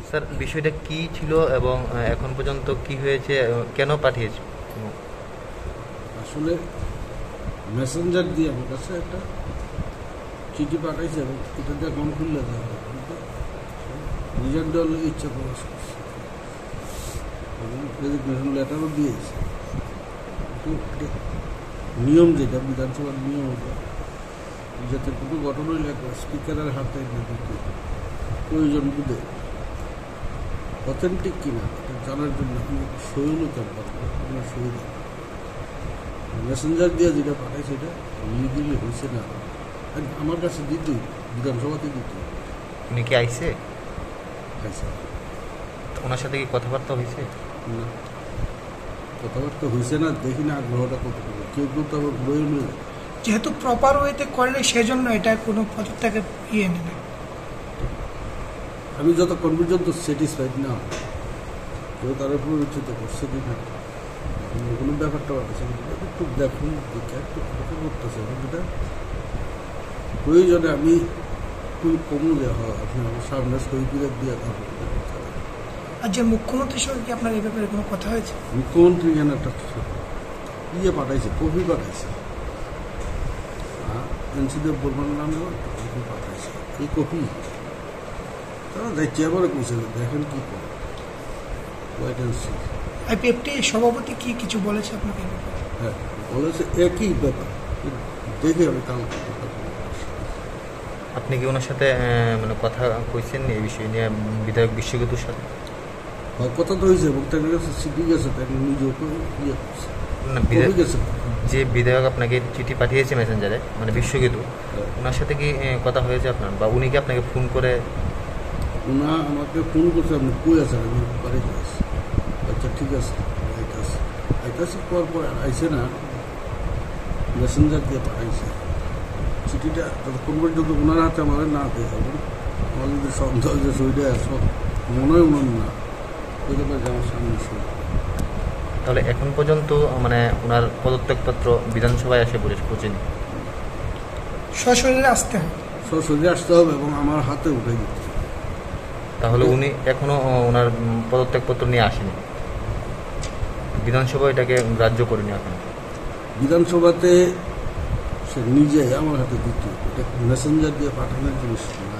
Sir বিষয়টা কি ছিল এবং এখন পর্যন্ত কি হয়েছে, কেন পাঠিয়েছে? আসলে মেসেঞ্জার দিয়ে আমার কাছে একটা চিঠি পাঠাইছে এবং এটা দিয়ে অ্যাকাউন্ট খুললে দেওয়া হবে, কিন্তু নিজের দল ইচ্ছা প্রকাশ করছে এবং রেজিগনেশন লেটারও দিয়েছে। কিন্তু এটা নিয়ম যেটা বিধানসভার নিয়ম ওটা, যাতে কোনো ঘটনা হইলে স্পিকারের হাতে দিতে প্রয়োজন বুঝে অথেন্টিক কিনা এটা জানার জন্য আপনি সই নিতে পারবেন, আপনার সই দেন। মেসেঞ্জার দিয়ে যেটা পাঠায় সেটা লিগেলি হয়েছে না, আমার কাছে দিতেই বিধানসভাতে দিতে উনি কি আইছে? হয়েছে ওনার সাথে কি কথাবার্তা হয়েছে? না, কথাবার্তা হয়েছে না, দেখি না আগ্রহটা কতটুকু। কেউ কেউ তো আবার ঘুরে নিয়ে যায়। যেহেতু প্রপার ওয়েতে করলে সেজন্য এটা কোনো পদত্যাগে ইয়ে নেই। আমি যতক্ষণ পর্যন্ত স্যাটিসফাইড না হই, কেউ তার উপর উচিত করছে কি না কোনো ব্যাপারটা আছে একটু দেখুন, দেখে একটু অপেক্ষা করতেছে এবং যেটা প্রয়োজনে আমি খুব কমু দেওয়া হয়, আপনি আমার সামনে সই করে দিয়ে তারপর আর যে মুখ্যমন্ত্রীর সঙ্গে কি আপনার এই ব্যাপারে কোনো কথা হয়েছে? মুখ্যমন্ত্রী যেন একটা ইয়ে পাঠাইছে, কপি পাঠাইছে, এনসিদেব বলবার নামে কপি পাঠাইছে। এই কপি তারা দেখছি আবার কইছে দেখেন কি করে ওয়াইট অ্যান্ড সি। আইপিএফটি সভাপতি কি কিছু বলেছে আপনাকে এই ব্যাপারে? হ্যাঁ, বলেছে একই ব্যাপার, দেখে আমি কাল আপনি কি ওনার সাথে মানে কথা কইছেন এই বিষয় নিয়ে বিধায়ক বিশ্বজিৎর সাথে? কথা তো হয়েছে এবং তাদের কাছে শিখে গেছে, তাকে নিজেও ইয়ে করছে, না, কপি গেছে। যে বিধায়ক আপনাকে চিঠি পাঠিয়েছে মেসেঞ্জারে, মানে বিশ্বজিৎ, ওনার সাথে কি কথা হয়েছে আপনার, বা উনি কি আপনাকে ফোন করে? ওনা আমাকে ফোন করছে, আপনি কই আছেন, আমি বাড়িতে আছি। আচ্ছা ঠিক আছে, আইতাছি আইতাছি পর পর আইসে না, মেসেঞ্জার দিয়ে পাঠাইছে চিঠিটা। যতক্ষণ পর্যন্ত ওনার হাতে আমার না দেয় এবং আমার যদি সন্দেহ যে সইটা সব মনে হয় ওনার না, ওই ব্যাপারে আমার সামনে সই। তাহলে এখন পর্যন্ত মানে ওনার পদত্যাগপত্র বিধানসভায় এসে পৌঁছেনি? সশরীরে আসতে হবে, সরাসরি আসতে হবে এবং আমার হাতে উঠে দিতে হবে। তাহলে উনি এখনো ওনার পদত্যাগপত্র নিয়ে আসেনি, বিধানসভা এটাকে গ্রাহ্য করেনি এখন? বিধানসভাতে সে নিজে আমার হাতে দিতে, এটা মেসেঞ্জার দিয়ে পাঠানোর জিনিস না।